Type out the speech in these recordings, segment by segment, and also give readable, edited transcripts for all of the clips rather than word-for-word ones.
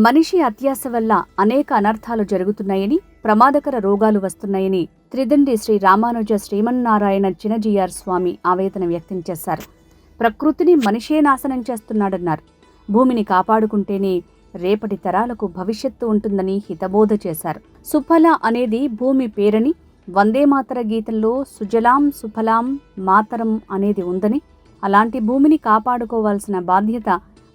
మనిషి అత్యాశ వల్ల అనేక అనర్థాలు జరుగుతున్నాయని, ప్రమాదకర రోగాలు వస్తున్నాయని త్రిదండి శ్రీ రామానుజ శ్రీమన్నారాయణ చినజీఆర్ స్వామి ఆవేదన వ్యక్తం చేశారు. ప్రకృతిని మనిషే నాశనం చేస్తున్నాడన్నారు. భూమిని కాపాడుకుంటేనే రేపటి తరాలకు భవిష్యత్తు ఉంటుందని హితబోధ చేశారు. సుఫల అనేది భూమి పేరని, వందేమాతర గీతంలో సుజలాం సుఫలాం మాతరం అనేది ఉందని, అలాంటి భూమిని కాపాడుకోవాల్సిన బాధ్యత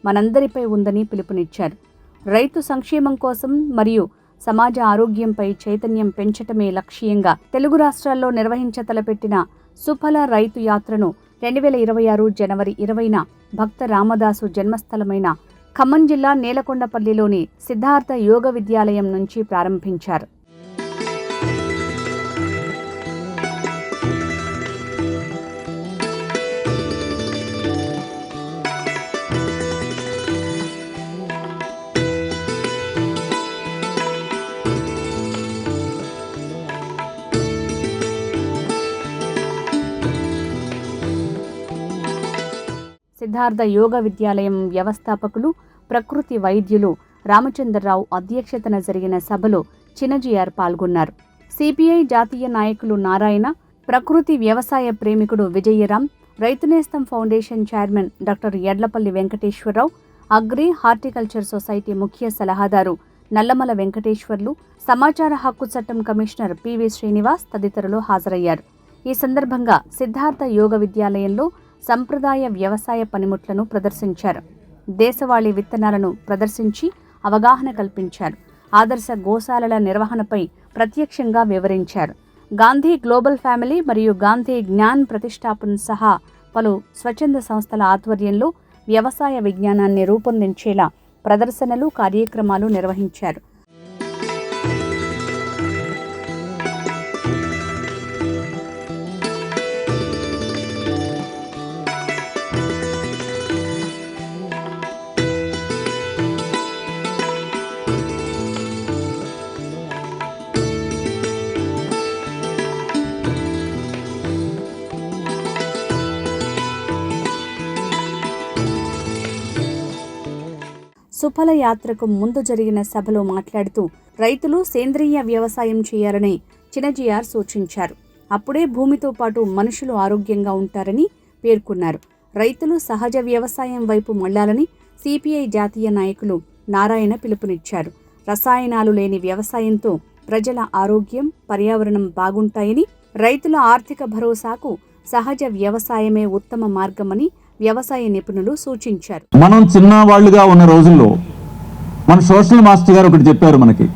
మనందరిపై ఉందని పిలుపునిచ్చారు. రైతు సంక్షేమం కోసం మరియు సమాజ ఆరోగ్యంపై చైతన్యం పెంచటమే లక్ష్యంగా తెలుగు రాష్ట్రాల్లో నిర్వహించతలపెట్టిన సుఫల రైతు యాత్రను 2026 జనవరి 20న భక్త రామదాసు జన్మస్థలమైన ఖమ్మం జిల్లా నేలకొండపల్లిలోని సిద్ధార్థ యోగ విద్యాలయం నుంచి ప్రారంభించారు. సిద్ధార్థ యోగ విద్యాలయం వ్యవస్థాపకులు, ప్రకృతి వైద్యులు రామచంద్రరావు అధ్యక్షతన జరిగిన సభలో చినజీఆర్ పాల్గొన్నారు. సిపిఐ జాతీయ నాయకులు నారాయణ, ప్రకృతి వ్యవసాయ ప్రేమికుడు Vijayaram, Rythunestham foundation chairman doctor Yadlapalli Venkateswararao, agri horticulture society ముఖ్య సలహాదారు నల్లమల వెంకటేశ్వర్లు, సమాచార హక్కు చట్టం కమిషనర్ పివి శ్రీనివాస్ తదితరులు హాజరయ్యారు. ఈ సందర్భంగా సిద్ధార్థ యోగ విద్యాలయంలో సంప్రదాయ వ్యవసాయ పనిముట్లను ప్రదర్శించారు. దేశవాళీ విత్తనాలను ప్రదర్శించి అవగాహన కల్పించారు. ఆదర్శ గోశాలల నిర్వహణపై ప్రత్యక్షంగా వివరించారు. గాంధీ గ్లోబల్ ఫ్యామిలీ మరియు గాంధీ జ్ఞాన్ ప్రతిష్టాపన సహా పలు స్వచ్ఛంద సంస్థల ఆధ్వర్యంలో వ్యవసాయ విజ్ఞానాన్ని రూపొందించేలా ప్రదర్శనలు, కార్యక్రమాలు నిర్వహించారు. సుఫల యాత్రకు ముందు జరిగిన సభలో మాట్లాడుతూ రైతులు సేంద్రియ వ్యవసాయం చేయాలని చినజీఆర్ సూచించారు. అప్పుడే భూమితో పాటు మనుషులు ఆరోగ్యంగా ఉంటారని పేర్కొన్నారు. రైతులు సహజ వ్యవసాయం వైపు మళ్లాలని సిపిఐ జాతీయ నాయకులు నారాయణ పిలుపునిచ్చారు. రసాయనాలు లేని వ్యవసాయంతో ప్రజల ఆరోగ్యం, పర్యావరణం బాగుంటాయని, రైతుల ఆర్థిక భరోసాకు సహజ వ్యవసాయమే ఉత్తమ మార్గమని వ్యవసాయ నిపుణులు సూచించారు. మనం చిన్నవాళ్లుగా ఉన్న రోజుల్లో మన సోషల్ మాస్టర్ గారు ఒకటి చెప్పారు మనకి,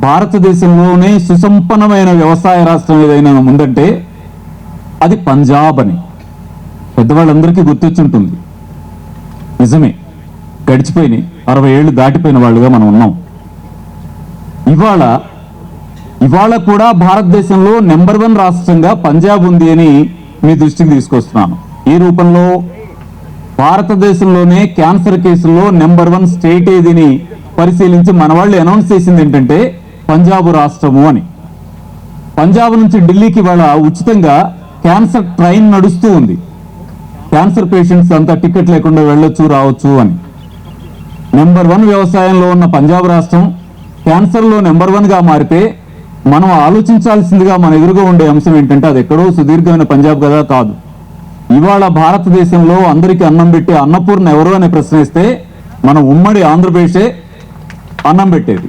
భారతదేశంలోనే సుసంపన్నమైన వ్యవసాయ రాష్ట్రం ఏదైనా ఉందంటే అది పంజాబ్ అని. పెద్దవాళ్ళందరికీ గుర్తొచ్చుంటుంది. నిజమే, గడిచిపోయినాయి 60 ఏళ్ళు దాటిపోయిన వాళ్ళుగా మనం ఉన్నాం. ఇవాళ కూడా భారతదేశంలో నెంబర్ 1 రాష్ట్రంగా పంజాబ్ ఉంది అని మీ దృష్టికి తీసుకొస్తున్నాను. ఈ రూపంలో భారతదేశంలోనే క్యాన్సర్ కేసుల్లో నెంబర్ 1 స్టేట్ ఏదిని పరిశీలించి మన వాళ్ళు అనౌన్స్ చేసింది ఏంటంటే పంజాబ్ రాష్ట్రము అని. పంజాబ్ నుంచి ఢిల్లీకి వాళ్ళ ఉచితంగా క్యాన్సర్ ట్రైన్ నడుస్తూ ఉంది. క్యాన్సర్ పేషెంట్స్ అంతా టికెట్ లేకుండా వెళ్ళొచ్చు, రావచ్చు అని. నెంబర్ 1 వ్యవసాయంలో ఉన్న పంజాబ్ రాష్ట్రం క్యాన్సర్లో నెంబర్ 1గా మారితే మనం ఆలోచించాల్సిందిగా మన ఎదురుగా ఉండే అంశం ఏంటంటే అది ఎక్కడో సుదీర్ఘమైన పంజాబ్ కదా, కాదు. ఇవాళ భారతదేశంలో అందరికీ అన్నం పెట్టి అన్నపూర్ణ ఎవరు అనే ప్రశ్న ఇస్తే మనం ఉమ్మడి ఆంధ్రప్రదేశే అన్నం పెట్టేది.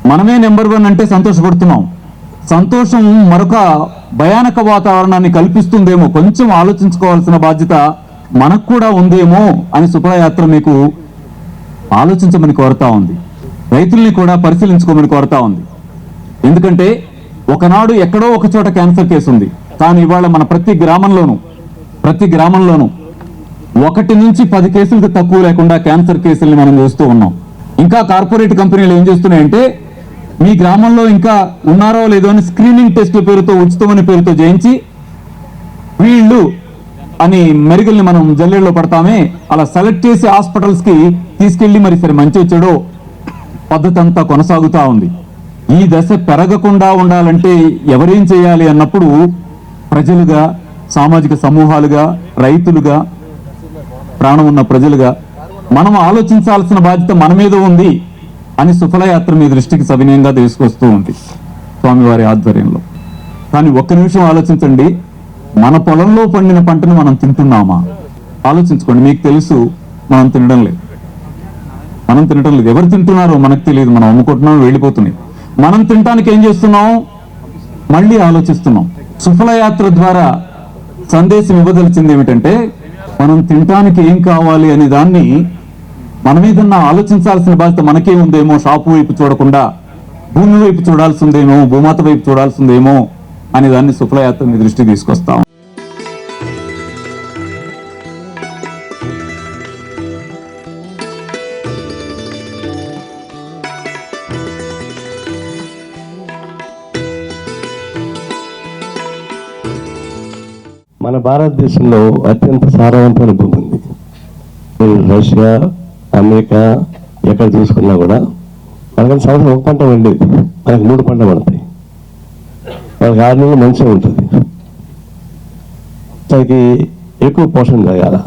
మనమే నెంబర్ 1 అంటే సంతోషపడుతున్నాం. సంతోషం మరొక భయానక వాతావరణాన్ని కల్పిస్తుందేమో, కొంచెం ఆలోచించుకోవాల్సిన బాధ్యత మనకు కూడా ఉందేమో అని శుభయాత్ర మీకు ఆలోచించమని కోరుతా ఉంది. రైతుల్ని కూడా పరిశీలించుకోమని కోరుతా ఉంది. ఎందుకంటే ఒకనాడు ఎక్కడో ఒక చోట క్యాన్సర్ కేసు ఉంది, కానీ ఇవాళ మన ప్రతి గ్రామంలోనూ 1 నుంచి 10 కేసులకు తక్కువ లేకుండా క్యాన్సర్ కేసుల్ని మనం చూస్తూ ఉన్నాం. ఇంకా కార్పొరేట్ కంపెనీలు ఏం చేస్తున్నాయంటే మీ గ్రామంలో ఇంకా ఉన్నారో లేదో అని స్క్రీనింగ్ టెస్ట్ పేరుతో, ఉచితమని పేరుతో చేయించి వీళ్ళు అని మెరుగుల్ని మనం జల్లెల్లో పడతామే అలా సెలెక్ట్ చేసి హాస్పిటల్స్కి తీసుకెళ్లి మరి సరే మంచి వచ్చాడో పద్ధతి అంతా కొనసాగుతూ ఉంది. ఈ దశ పెరగకుండా ఉండాలంటే ఎవరేం చేయాలి అన్నప్పుడు ప్రజలుగా, సామాజిక సమూహాలుగా, రైతులుగా, ప్రాణం ఉన్న ప్రజలుగా మనం ఆలోచించాల్సిన బాధ్యత మన మీద ఉంది అని సుఫలయాత్ర మీ దృష్టికి సవినయంగా తీసుకొస్తూ ఉంది స్వామివారి ఆధ్వర్యంలో. కానీ ఒక్క నిమిషం ఆలోచించండి, మన పొలంలో పండిన పంటను మనం తింటున్నామా? ఆలోచించుకోండి. మీకు తెలుసు మనం తినడం లేదు. ఎవరు తింటున్నారో మనకు తెలియదు. మనం అమ్ముకుంటున్నాం, వెళ్ళిపోతున్నాయి. మనం తినడానికి ఏం చేస్తున్నాం? మళ్ళీ ఆలోచిస్తున్నాం. సుఫలయాత్ర ద్వారా సందేశం ఇవ్వదలిచింది ఏమిటంటే, మనం తినడానికి ఏం కావాలి అనే దాన్ని మన మీద ఆలోచించాల్సిన బాధ్యత మనకే ఉందేమో. షాపు వైపు చూడకుండా భూమి వైపు చూడాల్సిందేమో, భూమాత వైపు చూడాల్సిందేమో అనే దాన్ని సుఫలయాత్ర మీ దృష్టికి తీసుకొస్తాం. మన భారతదేశంలో అత్యంత సారవంతమైన భూమి ఉంది. మీరు రష్యా, అమెరికా ఎక్కడ చూసుకున్నా కూడా మనకి సంవత్సరం ఒక పంట పండేది, మనకి 3 పంటలు పడతాయి. మనకి 6 నెలలు మంచిగా ఉంటుంది. దానికి ఎక్కువ పోషణ జరగాల.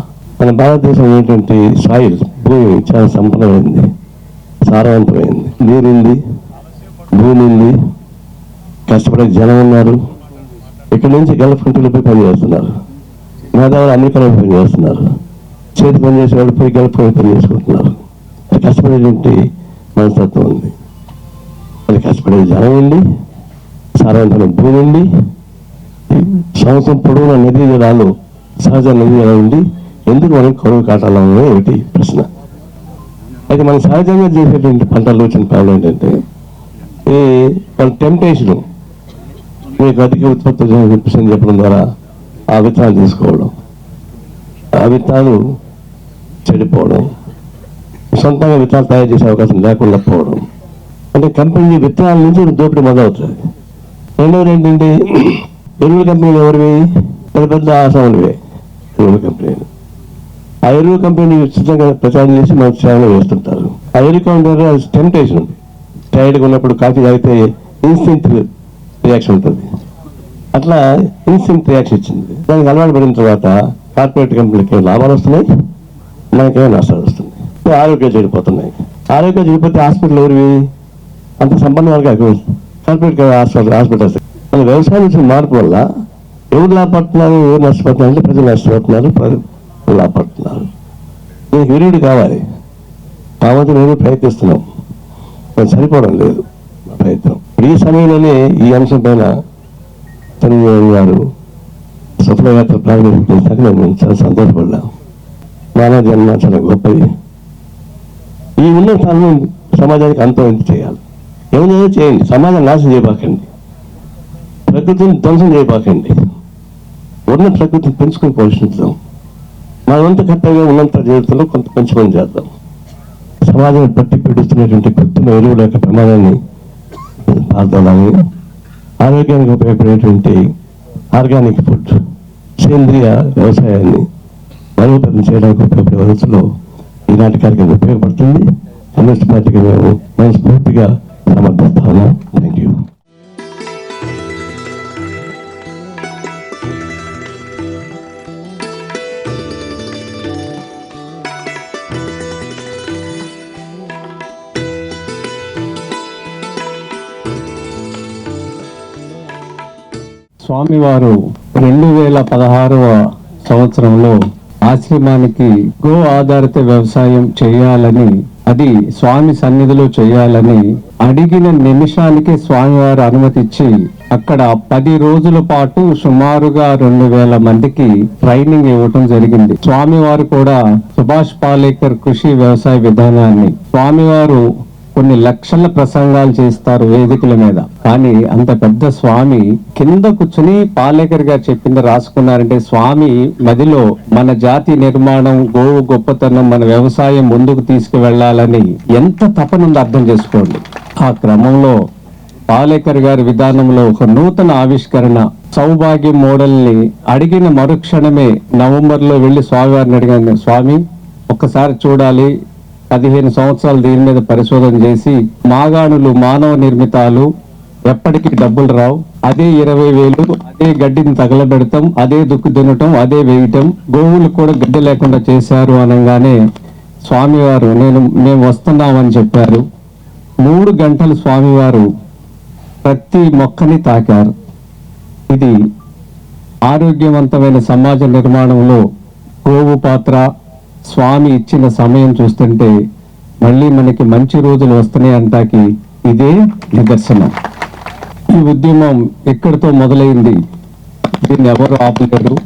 మన భారతదేశం ఏంటంటే సాయిల్, భూమి చాలా సంపన్నమైంది, సారవంతమైంది. నీరుంది, భూమి ఉంది, కష్టపడే జనం ఉన్నారు. ఇక్కడ నుంచి గల్ఫ్ కంట్రీలో పోయి పని చేస్తున్నారు, మేధావులు అమెరికాలో పని చేస్తున్నారు, చేతి పని చేసే వాళ్ళు పోయి గల్ఫ్ పని చేసుకుంటున్నారు. కష్టపడేటువంటి మనస్తత్వం ఉంది. అది కష్టపడే జనం ఉంది, సారవంతమైన భూమి ఉంది, సంవత్సరం పొడవున నదీ జలాలు, సహజ నదీ జలాలు ఉండి ఎందుకు మనం కరువు కాటాలనే ఒకటి ప్రశ్న. అయితే మనం సహజంగా చేసేటువంటి పంటలు వచ్చిన ప్రాబ్లం ఏంటంటే వాళ్ళ టెంప్టేషన్, మీకు అధిక ఉత్పత్తి చెప్పడం ద్వారా ఆ విత్తనాలు తీసుకోవడం, ఆ విత్తనాలు చెడిపోవడం, సొంతంగా విత్తనాలు తయారు చేసే అవకాశం లేకుండా పోవడం. అంటే కంపెనీ విత్తనాల నుంచి దోపిడీ మొదలవుతుంది. రెండవది ఏంటంటే ఎరువుల కంపెనీలు ఎవరివి? పెద్ద పెద్ద ఆసాములువే ఎరువుల కంపెనీలు. ఆ ఎరువు కంపెనీ ఉచితంగా ప్రచారం చేసి మన సేవలు వేస్తుంటారు. ఆ ఎరువు కంపెనీ టెంప్టేషన్ ఉంది. టైర్డ్గా ఉన్నప్పుడు కాఫీ తాగితే ఇన్స్టెంట్ రియాక్షన్ ఉంటుంది. అట్లా ఇన్స్టెంట్ రియాక్షన్ ఇచ్చింది. దానికి అలవాటు పడిన తర్వాత కార్పొరేట్ కంపెనీలకి లాభాలు వస్తున్నాయి, మనకేమో నష్టాలు వస్తున్నాయి. ఆరోగ్యాలు చెడిపోతున్నాయి. ఆరోగ్యాలు చెడిపోతే హాస్పిటల్ ఎవరివి? అంత సంపన్న వరకు కార్పొరేట్ హాస్పిటల్స్. మన వ్యవసాయం వచ్చిన మార్పు వల్ల ఎవరు లాభపడుతున్నారు, ఎవరు నష్టపడుతున్నారు అంటే ప్రజలు నష్టపడుతున్నారు, ప్రజలు లాభపడుతున్నారు. దీనికి విరుగుడు కావాలి. కాబట్టి మేము ప్రయత్నిస్తున్నాం, సరిపోవడం లేదు ప్రయత్నం. ఈ సమయంలోనే ఈ అంశం పైన చంద్రబాబు గారు సుఫలయాత్ర ప్రారంభించాక నేను చాలా సంతోషపడ్డా. మానవ జన్మ చాలా గొప్పది. ఈ ఉన్న స్థానం సమాజానికి అంతం చేయాలి. ఏమైనా చేయండి, సమాజం నాశనం చేయబాకండి, ప్రకృతిని ధ్వంసం చేయబాకండి. ఉన్న ప్రకృతిని పెంచుకొని పోషించుదాం. మన వంత కర్తవ్యంగా ఉన్నంత జీవితంలో కొంత పెంచుకొని చేద్దాం. సమాజాన్ని పట్టి పీడిస్తున్నటువంటి కృత్రిమ ఎరువుల యొక్క ప్రమాదాన్ని పాల్గొనాలి. ఆరోగ్యానికి ఉపయోగపడేటువంటి ఆర్గానిక్ ఫుడ్, సేంద్రియ వ్యవసాయాన్ని బలోపేతం చేయడానికి ఉపయోగపడే వయసులో ఈనాటి కార్యక్రమం ఉపయోగపడుతుంది. కమ్యూనిస్ట్ పార్టీకి మేము మనస్ఫూర్తిగా సమర్థిస్తాము. Thank you. స్వామివారు 2016వ సంవత్సరంలో ఆశ్రమానికి గో ఆధారిత వ్యవసాయం చేయాలని, అది స్వామి సన్నిధిలో చేయాలని అడిగిన నిమిషానికి స్వామివారు అనుమతిచ్చి అక్కడ 10 రోజుల పాటు సుమారుగా 2000 మందికి ట్రైనింగ్ ఇవ్వటం జరిగింది. స్వామివారు కూడా సుభాష్ పాలేకర్ కృషి వ్యవసాయ విధానాన్ని, స్వామివారు కొన్ని లక్షల ప్రసంగాలు చేస్తారు వేదికల మీద, కానీ అంత పెద్ద స్వామి కింద కూర్చుని పాలేకర్ గారు చెప్పింది రాసుకున్నారంటే స్వామి మదిలో మన జాతి నిర్మాణం, గోవు గొప్పతనం, మన వ్యవసాయం ముందుకు తీసుకువెళ్లాలని ఎంత తపనుందో అర్థం చేసుకోండి. ఆ క్రమంలో పాలేకర్ గారి విధానంలో ఒక నూతన ఆవిష్కరణ, సౌభాగ్యం మోడల్ ని అడిగిన మరుక్షణమే నవంబర్లో వెళ్లి స్వామివారిని అడిగాను, స్వామి ఒక్కసారి చూడాలి, 15 సంవత్సరాలు దీని మీద పరిశోధన చేసి మాగాణులు మానవ నిర్మితాలు, ఎప్పటికీ డబ్బులు రావు, అదే 20,000, అదే గడ్డిని తగలబెడతాం, అదే దుక్కు తినటం, అదే వేయటం, గోవులు కూడా గడ్డి లేకుండా చేశారు అనగానే స్వామివారు మేము వస్తున్నామని చెప్పారు. 3 గంటలు స్వామివారు ప్రతి మొక్కని తాకారు. ఇది ఆరోగ్యవంతమైన సమాజ నిర్మాణంలో గోవు పాత్ర. స్వామి ఇచ్చిన సమయం చూస్తుంటే మళ్ళీ మనకి మంచి రోజులు వస్తున్నాయి అంటాకి ఇదే నిదర్శనం. ఈ ఉద్యమం ఎక్కడితో మొదలైంది, దీన్ని ఎవరు ఆపలేరు.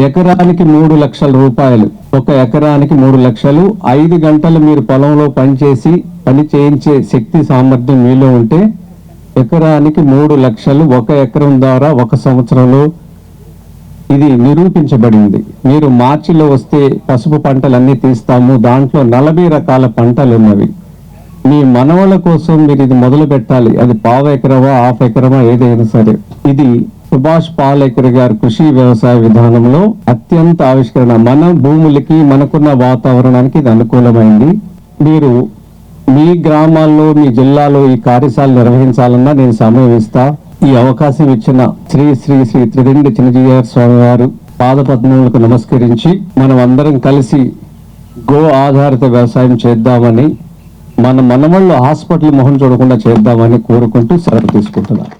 ఎకరానికి 3 లక్షల రూపాయలు, ఒక ఎకరానికి 3 లక్షలు. 5 గంటలు మీరు పొలంలో పని చేయించే శక్తి సామర్థ్యం మీలో ఉంటే ఎకరానికి 3 లక్షలు, ఒక ఎకరం ద్వారా 1 సంవత్సరంలో ఇది నిరూపించబడింది. మీరు మార్చిలో వస్తే పసుపు పంటలన్నీ తీస్తాము, దాంట్లో 40 రకాల పంటలు ఉన్నవి. మీ మనవల కోసం మీరు ఇది మొదలు పెట్టాలి. అది పావు ఎకరమా, హాఫ్ ఎకరమా, ఏదైనా సరే. ఇది సుభాష్ పాలేకర్ గారి కృషి వ్యవసాయ విధానంలో అత్యంత ఆవిష్కరణ. మన భూములకి, మనకున్న వాతావరణానికి ఇది అనుకూలమైంది. మీరు మీ గ్రామాల్లో, మీ జిల్లాలో ఈ కార్యశాల నిర్వహించాలన్నా నేను సమయం ఇస్తా. ఈ అవకాశం ఇచ్చిన శ్రీ శ్రీ శ్రీ త్రిదండి చిన్నజీఆర్ స్వామి వారు పాదపద్మములకు నమస్కరించి మనం అందరం కలిసి గో ఆధారిత వ్యవసాయం చేద్దామని, మన మనవళ్ళు హాస్పిటల్ మొహం చూడకుండా చేద్దామని కోరుకుంటూ సెలవు తీసుకుంటున్నాను.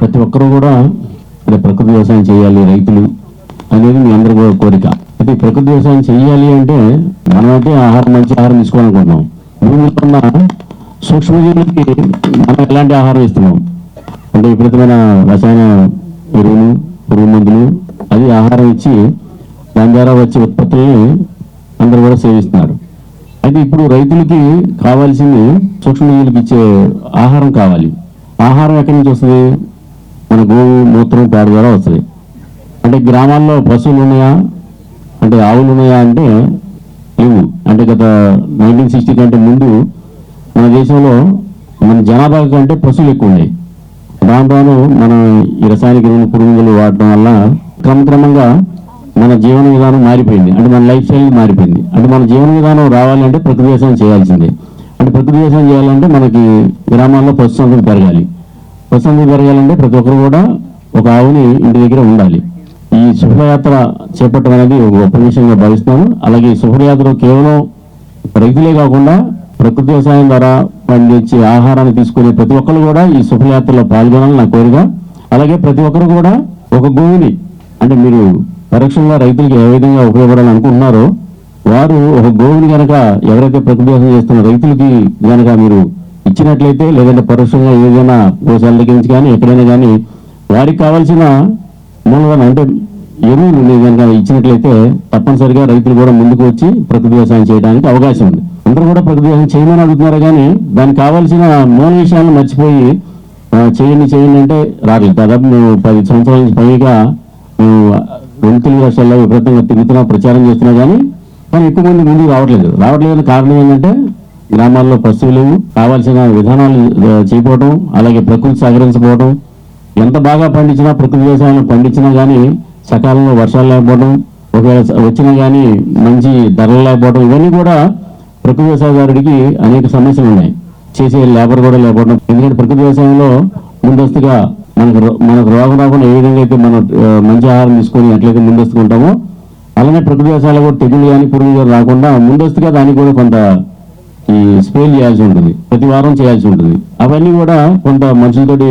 ప్రతి ఒక్కరూ కూడా ప్రకృతి వ్యవసాయం చేయాలి రైతులు అనేది మీ అందరి కోరిక. అయితే ప్రకృతి వ్యవసాయం చేయాలి అంటే మనమైతే మంచి ఆహారం తీసుకోవాలనుకుంటున్నాం. భూమిలో ఉన్న సూక్ష్మజీవులకి మనం ఎలాంటి ఆహారం ఇస్తున్నాం అంటే విపరీతమైన రసాయన ఎరువులు, పురుగు మందులు అది ఆహారం ఇచ్చి దాని ద్వారా వచ్చే ఉత్పత్తుల్ని అందరూ కూడా సేవిస్తున్నారు. అయితే ఇప్పుడు రైతులకి కావాల్సింది సూక్ష్మజీవులకి ఇచ్చే ఆహారం కావాలి. ఆహారం ఎక్కడి నుంచి వస్తుంది? మన గోవు మూత్రం, పేడ ద్వారా వస్తుంది. అంటే గ్రామాల్లో పశువులు ఉన్నాయా అంటే, ఆవులు ఉన్నాయా అంటే లేవు. అంటే గత 1960 కంటే ముందు మన దేశంలో మన జనాభా కంటే పశువులు ఎక్కువ ఉన్నాయి. దాంట్లోనూ మనం ఈ రసాయనిక ఎరువులు, పురుగులు వాడటం వల్ల క్రమక్రమంగా మన జీవన విధానం మారిపోయింది. అంటే మన లైఫ్ స్టైల్ మారిపోయింది. అంటే మన జీవన విధానం రావాలంటే ప్రకృతి వ్యవసాయం చేయాల్సిందే. అంటే ప్రకృతి వ్యవసాయం చేయాలంటే మనకి గ్రామాల్లో పశు సంపద పెరగాలి. పశు సంపద పెరగాలంటే ప్రతి ఒక్కరు కూడా ఒక ఆవుని ఇంటి దగ్గర ఉండాలి. ఈ శుభయాత్ర చేపట్టడం అనేది ఒక గొప్ప విషయంగా భావిస్తున్నాను. అలాగే ఈ శుభయాత్ర కేవలం రైతులే కాకుండా ప్రకృతి వ్యవసాయం ద్వారా పండించే ఆహారాన్ని తీసుకునే ప్రతి ఒక్కరు కూడా ఈ శుభయాత్రలో పాల్గొనాలని నా కోరిక. అలాగే ప్రతి ఒక్కరు కూడా ఒక గోవుని, అంటే మీరు పరోక్షంగా రైతులకి ఏ విధంగా ఉపయోగపడాలని అనుకుంటున్నారో వారు ఒక గోవుని కనుక ఎవరైతే ప్రకృతి వ్యవసాయం చేస్తున్న రైతులకి కనుక మీరు ఇచ్చినట్లయితే, లేదంటే పరోక్షంగా ఏదైనా గోశాల దగ్గర నుంచి కానీ ఎక్కడైనా కానీ వారికి కావాల్సిన మూలధనం అంటే ఎరువులు కనుక ఇచ్చినట్లయితే తప్పనిసరిగా రైతులు కూడా ముందుకు వచ్చి ప్రకృతి వ్యవసాయం చేయడానికి అవకాశం ఉంది. అందరూ కూడా ప్రకృతి వ్యవసాయం చేయమని అడుగుతున్నారు కానీ దానికి కావాల్సిన మూల విషయాలను మర్చిపోయి చేయండి అంటే రాలేదు. దాదాపు మేము 10 సంవత్సరాల నుంచి పైగా మేము 2 తెలుగు రాష్ట్రాల్లో విపరీతంగా తిరుగుతున్నా, ప్రచారం చేస్తున్నా కానీ ఎక్కువ మంది ముందుకు రావట్లేదు. కారణం ఏంటంటే గ్రామాల్లో పశువులు కావాల్సిన విధానాలు చేయకపోవడం, అలాగే ప్రకృతి సహకరించకపోవడం. ఎంత బాగా పండించినా, ప్రకృతి వ్యవసాయం పండించినా కానీ సకాలంలో వర్షాలు లేకపోవడం, ఒకవేళ వచ్చినా కానీ మంచి ధరలు లేకపోవడం, ఇవన్నీ కూడా ప్రకృతి వ్యవసాయదారుడికి అనేక సమస్యలు ఉన్నాయి. చేసే లేబర్ కూడా లేకపోవడం. ఎందుకంటే ప్రకృతి వ్యవసాయంలో ముందస్తుగా మనకు రోగం రాకుండా ఏ విధంగా అయితే మనం మంచి ఆహారం తీసుకొని ఎట్లయితే ముందస్తుగా ఉంటామో అలానే ప్రకృతి వ్యవసాయాలు కూడా తెగులు కానీ పురుగులు కానీ రాకుండా ముందస్తుగా దానికి కూడా కొంత ఈ స్ప్రే చేయాల్సి ఉంటుంది, ప్రతి వారం చేయాల్సి ఉంటుంది. అవన్నీ కూడా కొంత మనుషులతోటి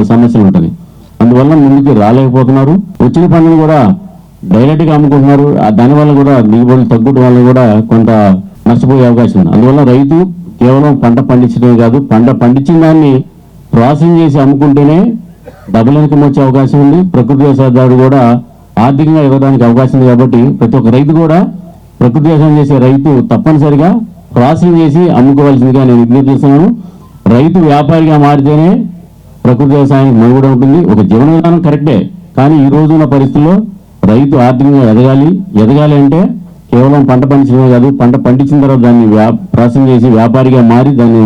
సమస్యలు ఉంటుంది. అందువల్ల ముందుకు రాలేకపోతున్నారు. వచ్చిన పంటను కూడా డైరెక్ట్గా అమ్ముకుంటున్నారు. దానివల్ల కూడా దిగుబడులు తగ్గడం వల్ల కూడా కొంత నష్టపోయే అవకాశం ఉంది. అందువల్ల రైతు కేవలం పంట పండించడమే కాదు, పండించిన దాన్ని ప్రాసెసింగ్ చేసి అమ్ముకుంటేనే డబుల్ ఇన్కమ్ వచ్చే అవకాశం ఉంది. ప్రకృతి వ్యవసాయదారుడు కూడా ఆర్థికంగా ఇవ్వడానికి అవకాశం ఉంది. కాబట్టి ప్రతి ఒక్క రైతు కూడా, ప్రకృతి వ్యవసాయం చేసే రైతు తప్పనిసరిగా ప్రాసెసింగ్ చేసి అమ్ముకోవాల్సిందిగా నేను విజ్ఞప్తి చేస్తున్నాను. రైతు వ్యాపారిగా మారితేనే ప్రకృతి వ్యవసాయానికి మనుగడ ఉంటుంది. ఒక జీవన విధానం కరెక్టే, కానీ ఈ రోజున్న పరిస్థితుల్లో రైతు ఆర్థికంగా ఎదగాలి అంటే కేవలం పంట పండించడమే కాదు, పంట పండించిన తర్వాత దాన్ని ప్రాసెసింగ్ చేసి వ్యాపారిగా మారి దాన్ని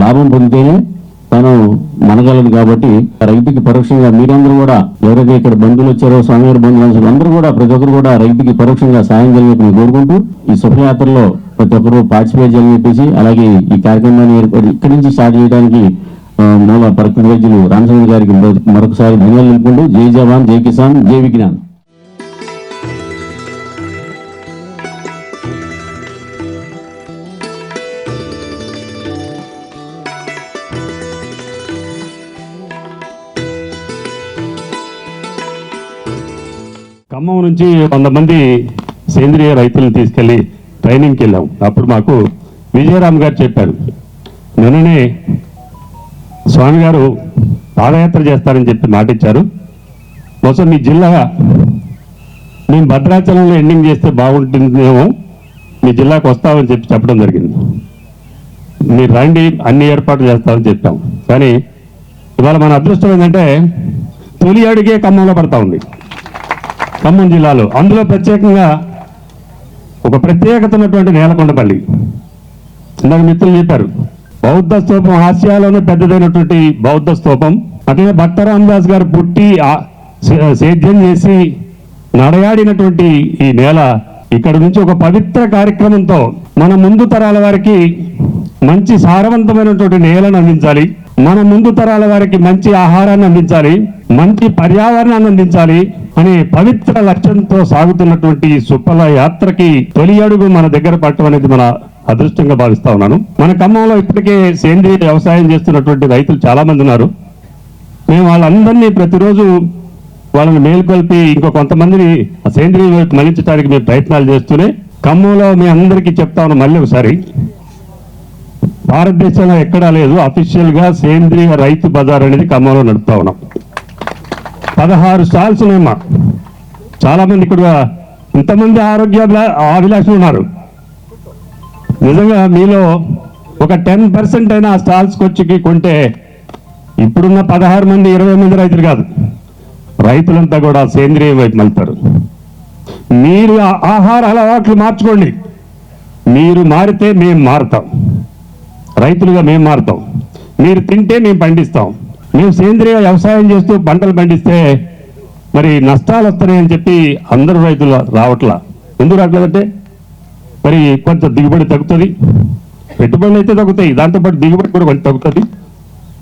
లాభం పొందితేనే తను మనగలదు. కాబట్టి రైతుకి పరోక్షంగా మీరందరూ కూడా, ఎవరైతే ఇక్కడ బంధువులు వచ్చారో, స్వామివారి బంధువులు అందరూ కూడా, ప్రతి ఒక్కరు కూడా రైతుకి పరోక్షంగా సాయం జరిగి కోరుకుంటూ ఈ శుభయాత్రలో ప్రతి ఒక్కరు పార్టిసిపేట్ చేయాలని చెప్పేసి, అలాగే ఈ కార్యక్రమాన్ని ఇక్కడి నుంచి స్టార్ట్ చేయడానికి మూల ప్రకృతి వైద్యులు రామచంద్ర గారికి మరొకసారి ధన్యవాదాలు తెలుపుకుంటూ జై జవాన్, జై కిసాన్, జై విజ్ఞాన్. ఖమ్మం నుంచి 100 మంది సేంద్రియ రైతులను తీసుకెళ్లి ట్రైనింగ్కి వెళ్ళాం. అప్పుడు మాకు విజయరామ్ గారు చెప్పారు, నిన్ననే స్వామి గారు పాదయాత్ర చేస్తారని చెప్పి మాటిచ్చారు, బహుశా మీ జిల్లా మేము భద్రాచలంలో ఎండింగ్ చేస్తే బాగుంటుందేమో, మీ జిల్లాకు వస్తామని చెప్పి చెప్పడం జరిగింది. మీరు రండి, అన్ని ఏర్పాట్లు చేస్తామని చెప్పాం. కానీ ఇవాళ మన అదృష్టం ఏంటంటే తొలి అడుగే ఖమ్మంలో పడతా ఉంది, ఖమ్మం జిల్లాలో. అందులో ప్రత్యేకంగా ఒక ప్రత్యేకత ఉన్నటువంటి నేలకొండపల్లి. ఇందాక మిత్రులు చెప్పారు, బౌద్ధ స్తూపం ఆసియాలోనే పెద్దదైనటువంటి బౌద్ధ స్తూపం. అట్లనే భక్త రామదాస్ గారు పుట్టి సేద్యం చేసి నడయాడినటువంటి ఈ నేల, ఇక్కడ నుంచి ఒక పవిత్ర కార్యక్రమంతో మన ముందు తరాల వారికి మంచి సారవంతమైనటువంటి నేలను అందించాలి, మన ముందు తరాల వారికి మంచి ఆహారాన్ని అందించాలి, మంచి పర్యావరణాన్ని అందించాలి అనే పవిత్ర లక్ష్యంతో సాగుతున్నటువంటి సుఫల యాత్రకి తొలి అడుగు మన దగ్గర పట్టడం అనేది మన అదృష్టంగా భావిస్తా ఉన్నాను. మన ఖమ్మంలో ఇప్పటికే సేంద్రీయ వ్యవసాయం చేస్తున్నటువంటి రైతులు చాలా మంది ఉన్నారు. మేము వాళ్ళందరినీ ప్రతిరోజు వాళ్ళని మేల్కొల్పి ఇంకో కొంతమందిని సేంద్రీయ వైపు మళ్లించడానికి మేము ప్రయత్నాలు చేస్తూనే ఖమ్మంలో మీ అందరికీ చెప్తా ఉన్నాం. మళ్ళీ ఒకసారి, భారతదేశంలో ఎక్కడా లేదు అఫీషియల్ గా సేంద్రీయ రైతు బజార్ అనేది ఖమ్మంలో నడుపుతా ఉన్నాం. 16 స్టాల్స్ ఉన్నాయమ్మా. చాలా మంది ఇక్కడ ఇంతమంది ఆరోగ్య అభిలాషులు ఉన్నారు. నిజంగా మీలో ఒక 10% అయినా ఆ స్టాల్స్కి వచ్చి కొంటే ఇప్పుడున్న 16 మంది 20 మంది రైతులు కాదు, రైతులంతా కూడా సేంద్రియ వైపు వెళ్తారు. మీరు ఆహార అలవాట్లు మార్చుకోండి. మీరు మారితే మేము మారుతాం, రైతులుగా మేము మారుతాం. మీరు తింటే మేము పండిస్తాం. మేము సేంద్రియ వ్యవసాయం చేస్తూ పంటలు పండిస్తే మరి నష్టాలు వస్తున్నాయని చెప్పి అందరూ రైతులు రావట్లా. ఎందుకు రావట్లేదంటే మరి కొంచెం దిగుబడి తగ్గుతుంది, పెట్టుబడులు అయితే తగ్గుతాయి, దాంతోపాటు దిగుబడి కూడా కొంచెం తగ్గుతుంది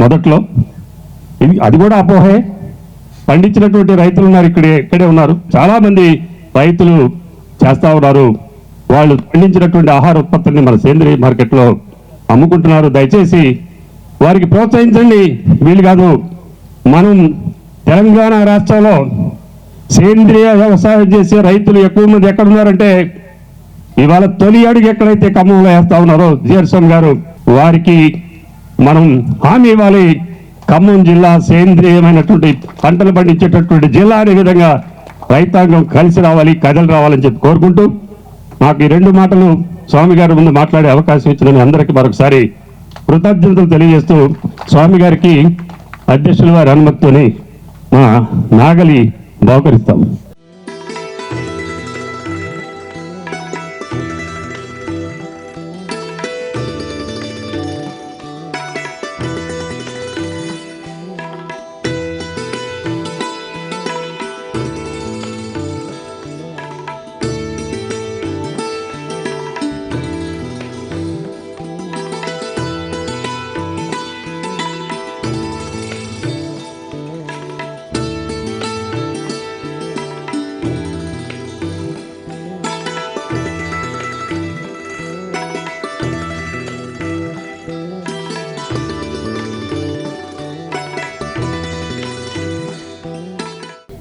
మొదట్లో. అది కూడా అపోహే. పండించినటువంటి రైతులు ఉన్నారు, ఇక్కడే ఉన్నారు. చాలా మంది రైతులు చేస్తా ఉన్నారు. వాళ్ళు పండించినటువంటి ఆహార ఉత్పత్తుల్ని మన సేంద్రియ మార్కెట్లో అమ్ముకుంటున్నారు. దయచేసి వారికి ప్రోత్సహించండి. వీళ్ళు కాదు, మనం తెలంగాణ రాష్ట్రంలో సేంద్రియ వ్యవసాయం చేసే రైతులు ఎక్కువ మంది ఎక్కడున్నారంటే ఇవాళ తొలి అడుగు ఎక్కడైతే ఖమ్మంలో వేస్తా ఉన్నారో జీర్స్వామి గారు, వారికి మనం హామీ ఇవ్వాలి. ఖమ్మం జిల్లా సేంద్రియమైనటువంటి పంటలు పండించేటటువంటి జిల్లా అనే విధంగా రైతాంగం కలిసి రావాలి, కథలు రావాలని చెప్పి కోరుకుంటూ నాకు ఈ 2 మాటలు స్వామి గారి ముందు మాట్లాడే అవకాశం ఇచ్చిన అందరికీ మరొకసారి కృతజ్ఞతలు తెలియజేస్తూ స్వామి గారికి అధ్యక్షుల వారి అనుమతితోని మా నాగలి బహుకరిస్తాం.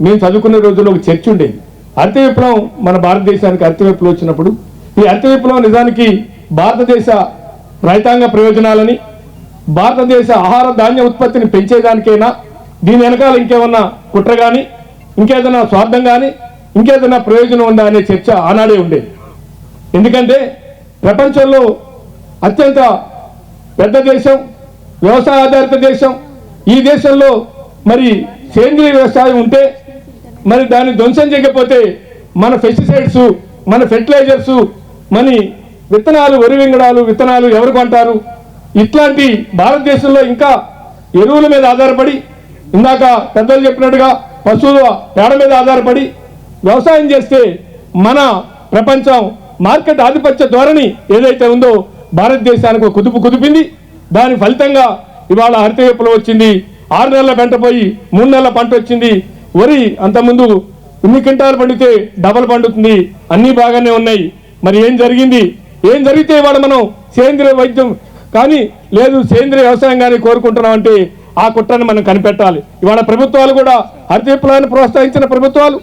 మేము చదువుకునే రోజుల్లో ఒక చర్చ ఉండేది. హరిత విప్లవం మన భారతదేశానికి హరిత విప్లవం వచ్చినప్పుడు ఈ హరిత విప్లవం నిజానికి భారతదేశ రైతాంగ ప్రయోజనాలని, భారతదేశ ఆహార ధాన్య ఉత్పత్తిని పెంచేదానికైనా, దీని వెనకాల ఇంకేమన్నా కుట్ర కానీ, ఇంకేదైనా స్వార్థం కానీ, ఇంకేదైనా ప్రయోజనం ఉందా అనే చర్చ ఆనాడే ఉండేది. ఎందుకంటే ప్రపంచంలో అత్యంత పెద్ద దేశం, వ్యవసాయ ఆధారిత దేశం. ఈ దేశంలో మరి సేంద్రీయ వ్యవసాయం ఉంటే మరి దాన్ని ధ్వంసం చేయకపోతే మన పెస్టిసైడ్స్, మన ఫెర్టిలైజర్స్, మన విత్తనాలు, వరి వింగడాలు విత్తనాలు ఎవరు కొంటారు? ఇట్లాంటి భారతదేశంలో ఇంకా ఎరువుల మీద ఆధారపడి, ఇందాక పెద్దలు చెప్పినట్టుగా పశువుల పేడ మీద ఆధారపడి వ్యవసాయం చేస్తే మన ప్రపంచం మార్కెట్ ఆధిపత్య ధోరణి ఏదైతే ఉందో భారతదేశానికి కుదిపింది. దాని ఫలితంగా ఇవాళ హరిత విప్లవం వచ్చింది. 6 నెలల పంట పోయి 3 నెలల పంట వచ్చింది. వరి అంతకుముందు 1 క్వింటాలు పండితే డబల్ పండుతుంది. అన్నీ బాగానే ఉన్నాయి. మరి ఏం జరిగింది? ఏం జరిగితే ఇవాళ మనం సేంద్రియ వైద్యం కానీ లేదు సేంద్రియ వ్యవసాయం కానీ కోరుకుంటున్నాం అంటే ఆ కుట్రని మనం కనిపెట్టాలి. ఇవాళ ప్రభుత్వాలు కూడా హరిత విప్లవాన్ని ప్రోత్సహించిన ప్రభుత్వాలు,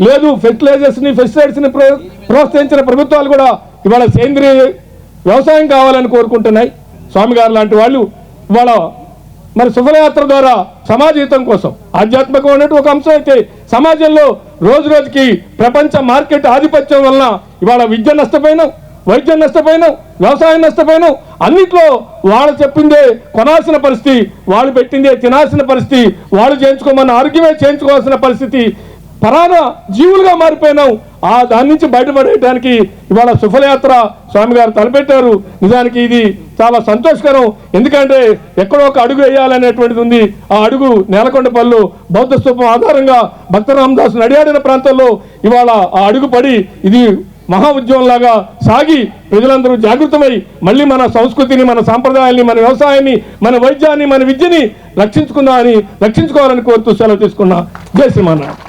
లేదు ఫెర్టిలైజర్స్ని పెస్టిసైడ్స్ని ప్రోత్సహించిన ప్రభుత్వాలు కూడా ఇవాళ సేంద్రియ వ్యవసాయం కావాలని కోరుకుంటున్నాయి. స్వామి గారు లాంటి వాళ్ళు ఇవాళ మరి శుభయాత్ర ద్వారా సమాజహితం కోసం ఆధ్యాత్మికమైనటువంటి ఒక అంశం అయితే సమాజంలో రోజు రోజుకి ప్రపంచ మార్కెట్ ఆధిపత్యం వలన ఇవాళ విద్య నష్టపోయినాం, వైద్యం నష్టపోయినాం, వ్యవసాయం నష్టపోయినాం. అన్నిట్లో వాళ్ళు చెప్పిందే కొనాల్సిన పరిస్థితి, వాళ్ళు పెట్టిందే తినాల్సిన పరిస్థితి, వాళ్ళు చేయించుకోమన్న ఆరోగ్యమే చేయించుకోవాల్సిన పరిస్థితి, పరాణ జీవులుగా మారిపోయినాం. దాని నుంచి బయటపడేయడానికి ఇవాళ సుఫలయాత్ర స్వామి గారు తలపెట్టారు. నిజానికి ఇది చాలా సంతోషకరం. ఎందుకంటే ఎక్కడో ఒక అడుగు వేయాలనేటువంటిది ఉంది. ఆ అడుగు నేలకొండపల్లిలో బౌద్ధ స్తూపం ఆధారంగా భక్త రామదాసు నడియాడిన ప్రాంతంలో ఇవాళ ఆ అడుగు పడి ఇది మహా ఉద్యమంలాగా సాగి ప్రజలందరూ జాగృతమై మళ్ళీ మన సంస్కృతిని, మన సాంప్రదాయాన్ని, మన వ్యవసాయాన్ని, మన వైద్యాన్ని, మన విద్యని రక్షించుకోవాలని కోరుతూ సెలవు తీసుకున్నా. జై శ్రీమన్నారాయణ.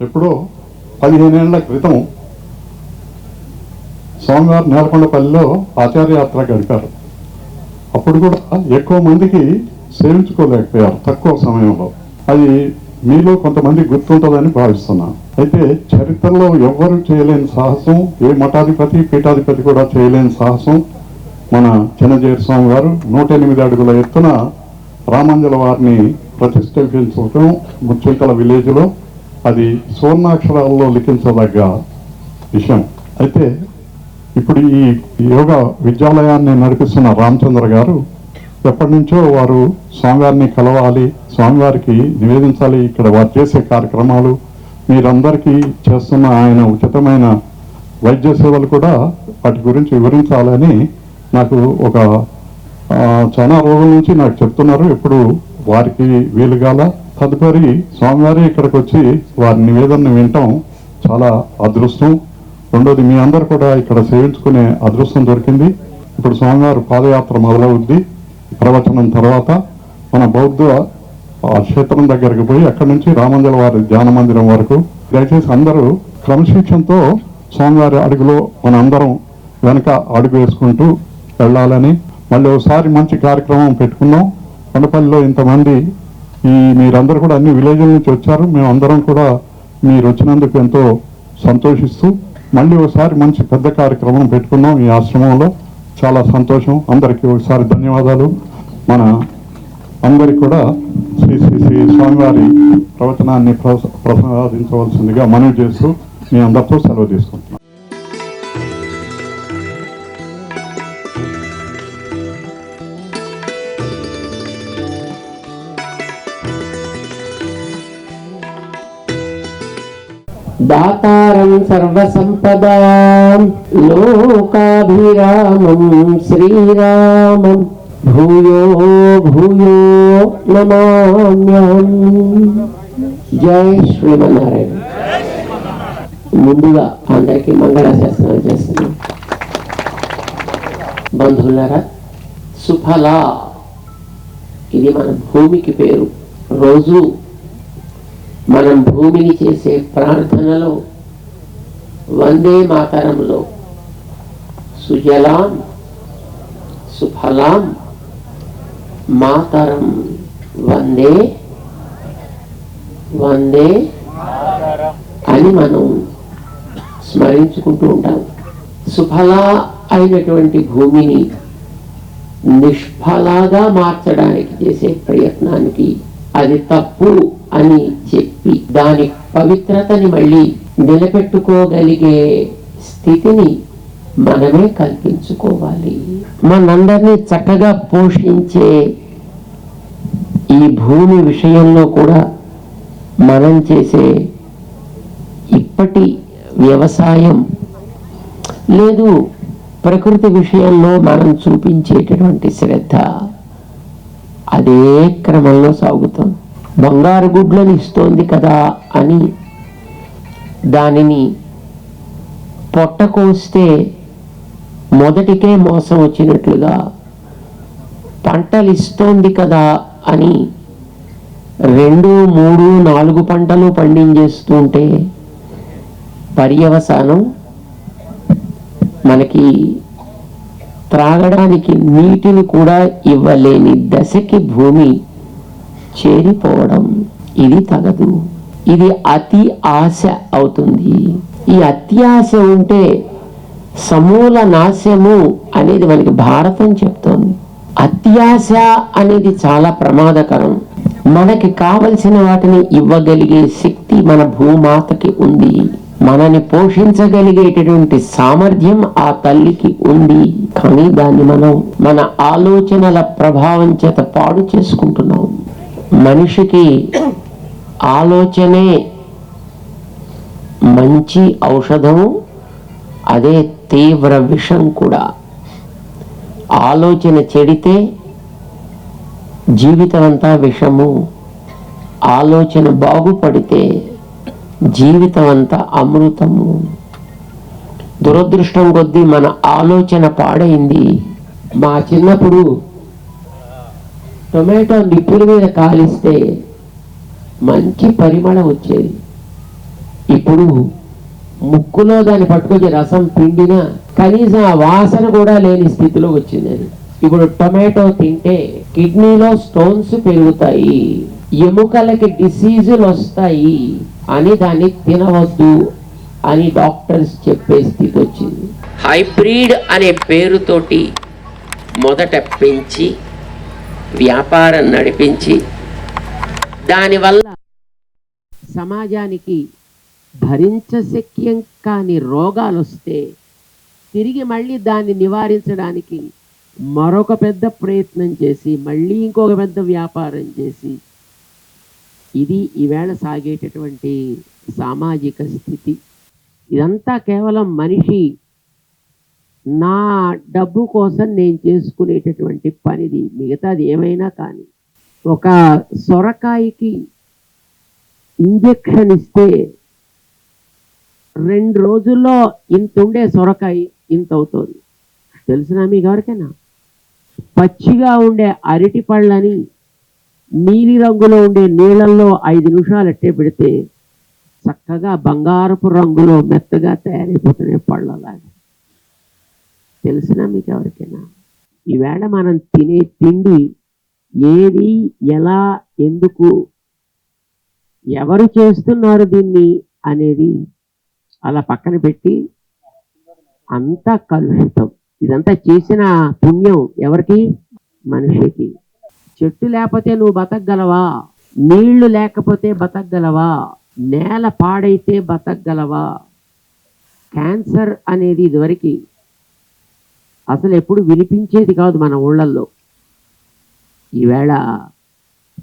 ఎప్పుడో 15 ఏళ్ల క్రితం స్వామివారు నేలకొండపల్లిలో ఆచార్యయాత్ర గడిపారు. అప్పుడు కూడా ఎక్కువ మందికి సేవించుకోలేకపోయారు తక్కువ సమయంలో. అది మీలో కొంతమంది గుర్తుంటుందని భావిస్తున్నాను. అయితే చరిత్రలో ఎవ్వరూ చేయలేని సాహసం, ఏ మఠాధిపతి పీఠాధిపతి కూడా చేయలేని సాహసం మన చిన్నజీయర్ స్వామి వారు 108 అడుగుల ఎత్తున రామాంజల వారిని ప్రతిష్ఠించడం ముచ్చింతల విలేజ్లో. అది సువర్ణాక్షరాల్లో లిఖించదగ్గ విషయం. అయితే ఇప్పుడు ఈ యోగా విద్యాలయాన్ని నడిపిస్తున్న రామచంద్ర గారు ఎప్పటి నుంచో వారు స్వామివారిని కలవాలి, స్వామివారికి నివేదించాలి, ఇక్కడ వారు చేసే కార్యక్రమాలు, మీరందరికీ చేస్తున్న ఆయన ఉచితమైన వైద్య సేవలు కూడా వాటి గురించి వివరించాలని నాకు ఒక చాలా రోజుల నుంచి నాకు చెప్తున్నారు. ఇప్పుడు వారికి వీలుగాల తదుపరి స్వామివారి ఇక్కడికి వచ్చి వారి నివేదనను వినటం చాలా అదృష్టం. రెండోది మీ అందరు కూడా ఇక్కడ సేవించుకునే అదృష్టం దొరికింది. ఇప్పుడు స్వామివారు పాదయాత్ర మొదలవుద్ది. ప్రవచనం తర్వాత మన బౌద్ధ క్షేత్రం దగ్గరికి పోయి అక్కడి నుంచి రామంజల వారి ధ్యాన మందిరం వరకు దయచేసి అందరూ క్రమశిక్షణతో స్వామివారి అడుగులో మన అందరం వెనక అడుగు వేసుకుంటూ వెళ్ళాలని మళ్ళీ ఒకసారి మంచి కార్యక్రమం పెట్టుకున్నాం. కొండపల్లిలో ఇంతమంది మీరందరూ కూడా అన్ని విలేజ్ల నుంచి వచ్చారు. మేమందరం కూడా మీరు వచ్చినందుకు ఎంతో సంతోషిస్తూ మళ్ళీ ఒకసారి మంచి పెద్ద కార్యక్రమం పెట్టుకున్నాం ఈ ఆశ్రమంలో. చాలా సంతోషం. అందరికీ ఒకసారి ధన్యవాదాలు. మన అందరికి కూడా శ్రీ శ్రీ శ్రీ స్వామివారి ప్రవచనాన్ని ప్రసాదించవలసిందిగా మనవి చేస్తూ మీ అందరితో సెలవు తీసుకుంటున్నాం. దాతారం సర్వసంపదాం లోకాభిరామం శ్రీరామం భూయో భూయో నమామ్యహం. జై శ్రీమన్నారాయణ. ముందుగా అందరికీ మంగళాశాసనాలు చేస్తున్నాం. బంధువులారా, సుఫలా ఇది మన భూమికి పేరు. రోజు మనం భూమిని చేసే ప్రార్థనలో వందే మాతరంలో సుజలాం సుఫలాం మాతరం వందే వందే అని మనం స్మరించుకుంటూ ఉంటాం. సుఫలా అయినటువంటి భూమిని నిష్ఫలాగా మార్చడానికి చేసే ప్రయత్నానికి అది తప్పు అని చెప్పి దాని పవిత్రతని మళ్ళీ నిలబెట్టుకోగలిగే స్థితిని మనమే కల్పించుకోవాలి. మనందరినీ చక్కగా పోషించే ఈ భూమి విషయంలో కూడా మనం చేసే ఇప్పటి వ్యవసాయం లేదు, ప్రకృతి విషయంలో మనం చూపించేటటువంటి శ్రద్ధ అదే క్రమంలో సాగుతుంది. బంగారు గుడ్లను ఇస్తోంది కదా అని దానిని పొట్ట కోస్తే మొదటికే మోసం వచ్చినట్లుగా, పంటలు ఇస్తోంది కదా అని 2, 3, 4 పంటలు పండించేస్తుంటే పర్యవసానం మనకి త్రాగడానికి నీటిని కూడా ఇవ్వలేని దశకి భూమి చేరిపోవడం ఇది తగదు. ఇది అతి ఆశ అవుతుంది. ఈ అత్యాశ ఉంటే సమూల నాశము అనేది మనకి భారతం చెప్తోంది. అత్యాశ అనేది చాలా ప్రమాదకరం. మనకి కావలసిన వాటిని ఇవ్వగలిగే శక్తి మన భూమాతకి ఉంది. మనని పోషించగలిగేటటువంటి సామర్థ్యం ఆ తల్లికి ఉంది. కానీ దాన్ని మనం మన ఆలోచనల ప్రభావం చేత పాడు చేసుకుంటున్నాం. మనిషికి ఆలోచనే మంచి ఔషధము, అదే తీవ్ర విషం కూడా. ఆలోచన చెడితే జీవితం అంతా విషము, ఆలోచన బాగుపడితే జీవితం అంతా అమృతము. దురదృష్టం కొద్దీ మన ఆలోచన పాడైంది. మా చిన్నప్పుడు టొమాటో నిప్పుల మీద కాలిస్తే మంచి పరిమళం వచ్చేది. ఇప్పుడు ముక్కులో దాన్ని పట్టుకొచ్చి రసం పిండినా కనీసం ఆ వాసన కూడా లేని స్థితిలో వచ్చింది. ఇప్పుడు టొమాటో తింటే కిడ్నీలో స్టోన్స్ పెరుగుతాయి, ఎముకలకి డిసీజులు వస్తాయి అని దాన్ని తినవద్దు అని డాక్టర్స్ చెప్పే స్థితి వచ్చింది. హైబ్రిడ్ అనే పేరుతోటి మొదట పెంచి వ్యాపారం నడిపించి దానివల్ల సమాజానికి భరించశక్యం కాని రోగాలు వస్తే తిరిగి మళ్ళీ దాన్ని నివారించడానికి మరొక పెద్ద ప్రయత్నం చేసి మళ్ళీ ఇంకొక పెద్ద వ్యాపారం చేసి, ఇది ఈవేళ సాగేటటువంటి సామాజిక స్థితి. ఇదంతా కేవలం మనిషి నా డబ్బు కోసం నేను చేసుకునేటటువంటి పనిది. మిగతాది ఏమైనా కానీ ఒక సొరకాయకి ఇంజెక్షన్ ఇస్తే 2 రోజుల్లో ఇంత ఉండే సొరకాయ ఇంత అవుతుంది. తెలిసినా మీకు ఎవరికైనా? పచ్చిగా ఉండే అరటి పళ్ళని నీలి రంగులో ఉండే నీళ్ళల్లో 5 నిమిషాలు ఎట్టే పెడితే చక్కగా బంగారపు రంగులో మెత్తగా తయారైపోతున్నాయి పళ్ళలాగా. తెలిసినా మీకు ఎవరికైనా? ఈవేళ మనం తినే తిండి ఏది, ఎలా, ఎందుకు, ఎవరు చేస్తున్నారు దీన్ని అనేది అలా పక్కన పెట్టి అంతా కలుషితం. ఇదంతా చేసిన పుణ్యం ఎవరికి? మనిషికి. చెట్టు లేకపోతే నువ్వు బతకగలవా? నీళ్లు లేకపోతే బతకగలవా? నేల పాడైతే బతకగలవా? క్యాన్సర్ అనేది ఇదివరకు అసలు ఎప్పుడు వినిపించేది కాదు మన ఊళ్ళల్లో. ఈవేళ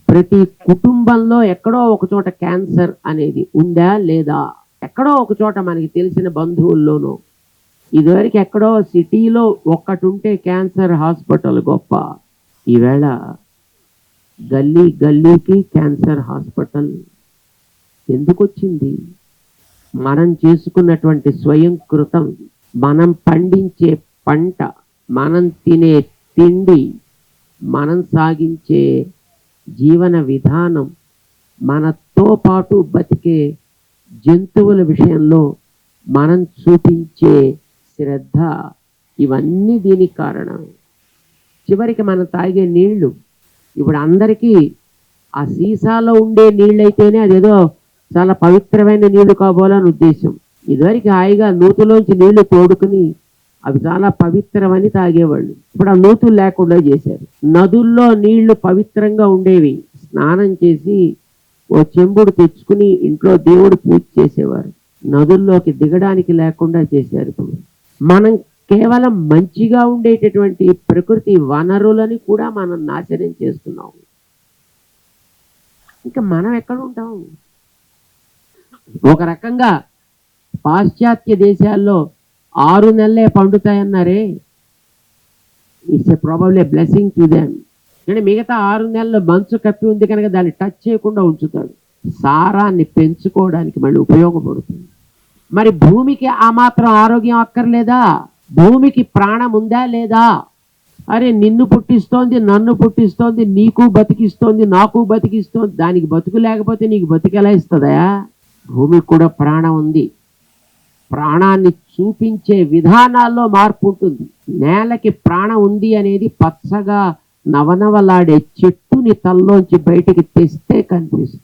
ప్రతి కుటుంబంలో ఎక్కడో ఒక చోట క్యాన్సర్ అనేది ఉందా లేదా? ఎక్కడో ఒక చోట మనకి తెలిసిన బంధువుల్లోనూ. ఇదివరకు ఎక్కడో సిటీలో ఒక్కటి ఉంటే క్యాన్సర్ హాస్పిటల్ గొప్ప. ఈవేళ గల్లీ గల్లీకి క్యాన్సర్ హాస్పిటల్ ఎందుకు వచ్చింది? మనం చేసుకున్నటువంటి స్వయం కృతం, మనం పండించే పంట, మనం తినే తిండి, మనం సాగించే జీవన విధానం, మనతో పాటు బతికే జంతువుల విషయంలో మనం చూపించే శ్రద్ధ, ఇవన్నీ దీనికి కారణమే. చివరికి మనం తాగే నీళ్లు ఇప్పుడు అందరికీ ఆ సీసాలో ఉండే నీళ్ళైతేనే అదేదో చాలా పవిత్రమైన నీళ్లు కాబోలని ఉద్దేశం. ఇదివరకు హాయిగా నూతులోంచి నీళ్లు తోడుకుని అవి చాలా పవిత్రమని తాగేవాళ్ళు. ఇప్పుడు ఆ నూతులు లేకుండా చేశారు. నదుల్లో నీళ్లు పవిత్రంగా ఉండేవి. స్నానం చేసి ఓ చెంబుడు తెచ్చుకుని ఇంట్లో దేవుడు పూజ చేసేవారు. నదుల్లోకి దిగడానికి లేకుండా చేశారు. ఇప్పుడు మనం కేవలం మంచిగా ఉండేటటువంటి ప్రకృతి వనరులని కూడా మనం నాశనం చేస్తున్నాం. ఇంకా మనం ఎక్కడ ఉంటాం? ఒక రకంగా పాశ్చాత్య దేశాల్లో 6 నెలలే పండుతాయన్నారే, it's a probably blessing to them. అంటే మిగతా 6 నెలలు మంచు కప్పి ఉంది కనుక దాన్ని టచ్ చేయకుండా ఉంచుతాడు. సారాన్ని పెంచుకోవడానికి మళ్ళీ ఉపయోగపడుతుంది. మరి భూమికి ఆ మాత్రం ఆరోగ్యం అక్కర్లేదా? భూమికి ప్రాణం ఉందా లేదా? అరే నిన్ను పుట్టిస్తోంది, నన్ను పుట్టిస్తోంది, నీకు బతికిస్తోంది, నాకు బతికిస్తోంది. దానికి బతుకు లేకపోతే నీకు బతికెలా ఇస్తుందా? భూమికి కూడా ప్రాణం ఉంది. ప్రాణాన్ని చూపించే విధానాల్లో మార్పు ఉంటుంది. నేలకి ప్రాణం ఉంది అనేది పచ్చగా నవనవలాడే చెట్టుని తల్లోంచి బయటికి తెస్తే కనిపిస్తుంది.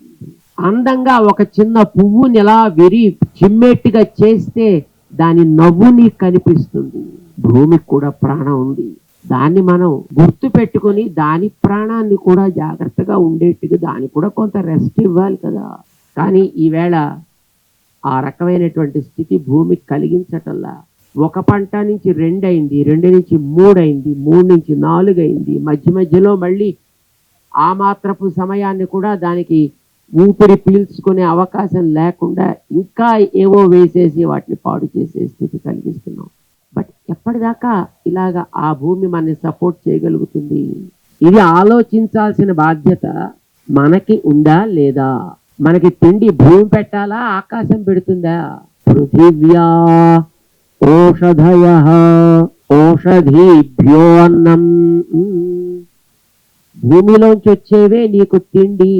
అందంగా ఒక చిన్న పువ్వుని ఎలా చిమ్మేట్టుగా చేస్తే దాని నవ్వుని కనిపిస్తుంది. భూమికి కూడా ప్రాణం ఉంది. దాన్ని మనం గుర్తు పెట్టుకుని దాని ప్రాణాన్ని కూడా జాగ్రత్తగా ఉండేట్టుగా దానికి కూడా కొంత రెస్ట్ ఇవ్వాలి కదా. కానీ ఈవేళ ఆ రకమైనటువంటి స్థితి భూమికి కలిగించటల్లా ఒక పంట నుంచి 2 అయింది, 2 నుంచి 3 అయింది, 3 నుంచి 4 అయింది. మధ్యలో మళ్ళీ ఆ మాత్రపు సమయాన్ని కూడా దానికి ఊపిరి పీల్చుకునే అవకాశం లేకుండా ఇంకా ఏవో వేసేసి వాటిని పాడు చేసే స్థితి కలిగిస్తున్నాం. బట్ ఎప్పటిదాకా ఇలాగా ఆ భూమి మనని సపోర్ట్ చేయగలుగుతుంది? ఇది ఆలోచించాల్సిన బాధ్యత మనకి ఉందా లేదా? మనకి తిండి భూమి పెట్టాలా, ఆకాశం పెడుతుందా? పృథివ్యా ఓషధయః ఓషధీభ్యో అన్నం. భూమిలోంచి వచ్చేవే నీకు తిండి.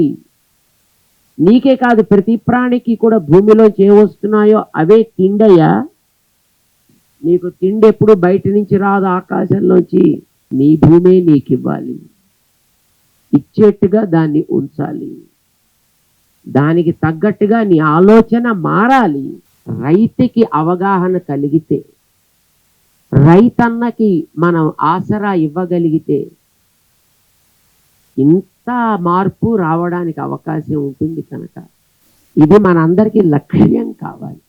నీకే కాదు ప్రతి ప్రాణికి కూడా భూమిలోంచి ఏమొస్తున్నాయో అవే తిండయ్యా. నీకు తిండి ఎప్పుడు బయట నుంచి రాదు, ఆకాశంలోంచి. నీ భూమే నీకు ఇవ్వాలి, ఇచ్చేట్టుగా దాన్ని ఉంచాలి. దానికి తగ్గట్టుగా నీ ఆలోచన మారాలి. రైతుకి అవగాహన కలిగితే, రైతన్నకి మనం ఆసరా ఇవ్వగలిగితే ఇంత మార్పు రావడానికి అవకాశం ఉంటుంది. కనుక ఇది మనందరికీ లక్ష్యం కావాలి.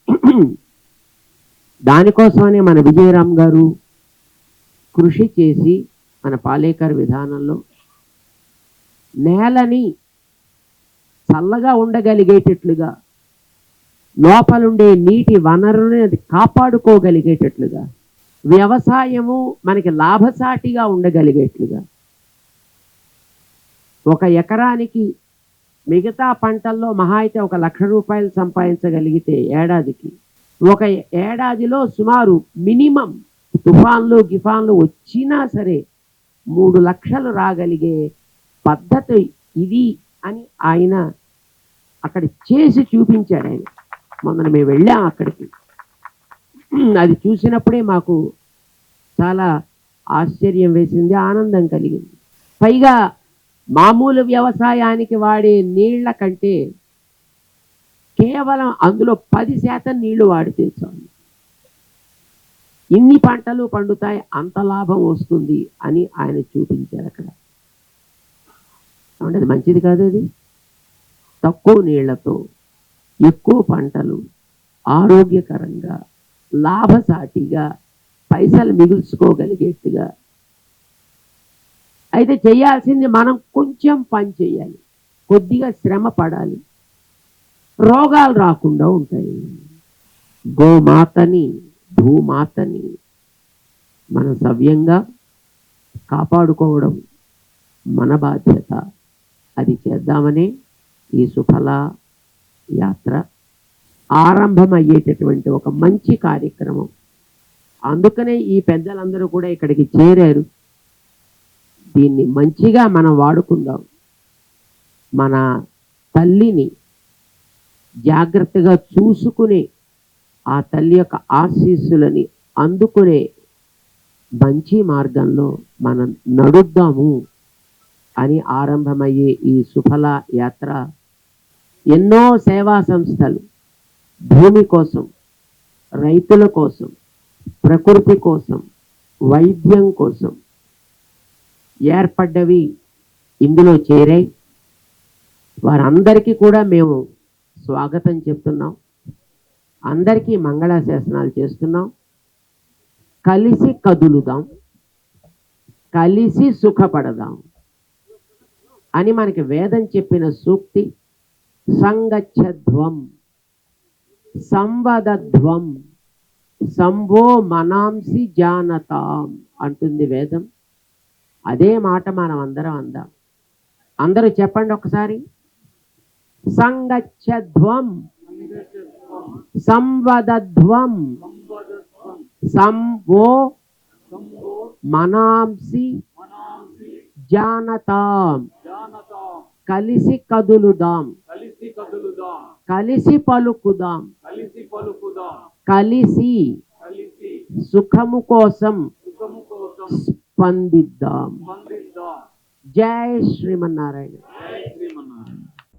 దానికోసమనే మన విజయరామ్ గారు కృషి చేసి మన పాలేకర్ విధానంలో నేలని చల్లగా ఉండగలిగేటట్లుగా, లోపలుండే నీటి వనరుని అది కాపాడుకోగలిగేటట్లుగా, వ్యవసాయము మనకి లాభసాటిగా ఉండగలిగేట్లుగా, ఒక ఎకరానికి మిగతా పంటల్లో మహా అయితే 1 లక్ష రూపాయలు సంపాదించగలిగితే ఏడాదికి, ఒక ఏడాదిలో సుమారు మినిమం తుఫాన్లు గిఫాన్లు వచ్చినా సరే 3 లక్షలు రాగలిగే పద్ధతి ఇది అని ఆయన అక్కడ చేసి చూపించాడు. ఆయన మొన్న మేము వెళ్ళాం అక్కడికి. అది చూసినప్పుడే మాకు చాలా ఆశ్చర్యం వేసింది, ఆనందం కలిగింది. పైగా మామూలు వ్యవసాయానికి వాడే నీళ్ల కంటే కేవలం అందులో 10% నీళ్లు వాడితే చాలు, ఇన్ని పంటలు పండుతాయి, అంత లాభం వస్తుంది అని ఆయన చూపించారు అక్కడ. అంటే అది మంచిది కాదు. అది తక్కువ నీళ్లతో ఎక్కువ పంటలు ఆరోగ్యకరంగా లాభసాటిగా పైసలు మిగుల్చుకోగలిగేట్టుగా. అయితే చేయాల్సింది మనం కొంచెం పని చేయాలి, కొద్దిగా శ్రమ పడాలి, రోగాలు రాకుండా ఉంటాయి. గోమాతని భూమాతని మనం సవ్యంగా కాపాడుకోవడం మన బాధ్యత. అది చేద్దామనే ఈ సుఫల యాత్ర ఆరంభమయ్యేటటువంటి ఒక మంచి కార్యక్రమం. అందుకనే ఈ పెద్దలందరూ కూడా ఇక్కడికి చేరారు. దీన్ని మంచిగా మనం వాడుకుందాం. మన తల్లిని జాగ్రత్తగా చూసుకుని ఆ తల్లి యొక్క ఆశీస్సులని అందుకునే మంచి మార్గంలో మనం నడుద్దాము అని ఆరంభమయ్యే ఈ సుఫల యాత్ర ఎన్నో సేవా సంస్థలు భూమి కోసం, రైతుల కోసం, ప్రకృతి కోసం, వైద్యం కోసం ఏర్పడ్డవి ఇందులో చేరాయి. వారందరికీ కూడా మేము స్వాగతం చెప్తున్నాం. అందరికీ మంగళాశాసనాలు చేస్తున్నాం. కలిసి కదులుదాం, కలిసి సుఖపడదాం అని మనకి వేదం చెప్పిన సూక్తి. సంగచ్చధ్వం సంవదధ్వం సంవో మనాంసి జానతాం అంటుంది వేదం. అదే మాట మనం అందరం అందాం. అందరూ చెప్పండి ఒకసారి. సంగచ్చధ్వం సంవదధ్వం సంవో మనాంసి జానతాం. కలిసి కదులుదాం, కలిసి పలుకుదాం, కలిసి సుఖము కోసం స్పందిద్దాం. జై శ్రీమన్నారాయణ.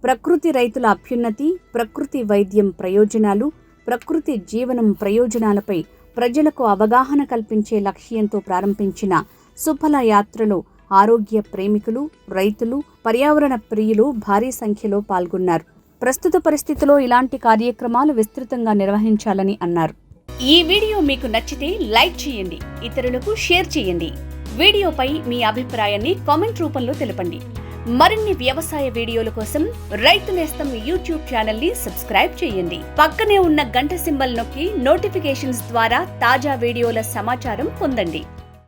ప్రకృతి రైతుల అభ్యున్నతి, ప్రకృతి వైద్యం ప్రయోజనాలు, ప్రకృతి జీవనం ప్రయోజనాలపై ప్రజలకు అవగాహన కల్పించే లక్ష్యంతో ప్రారంభించిన సుఫల యాత్రలో ఆరోగ్య ప్రేమికులు, రైతులు, పర్యావరణ ప్రియులు భారీ సంఖ్యలో పాల్గొన్నారు. ప్రస్తుత పరిస్థితిలో ఇలాంటి కార్యక్రమాలు విస్తృతంగా నిర్వహించాలని అన్నారు. ఈ వీడియో మీకు నచ్చితే లైక్ చేయండి, ఇతరులకు షేర్ చేయండి. వీడియోపై మీ అభిప్రాయాన్ని కామెంట్ రూపంలో తెలపండి. మరిన్ని వ్యవసాయ వీడియోల కోసం రైతు నేస్తం యూట్యూబ్ ఛానల్ ని సబ్స్క్రైబ్ చేయండి. పక్కనే ఉన్న గంట సింబల్ నొక్కి నోటిఫికేషన్స్ ద్వారా తాజా వీడియోల సమాచారం పొందండి.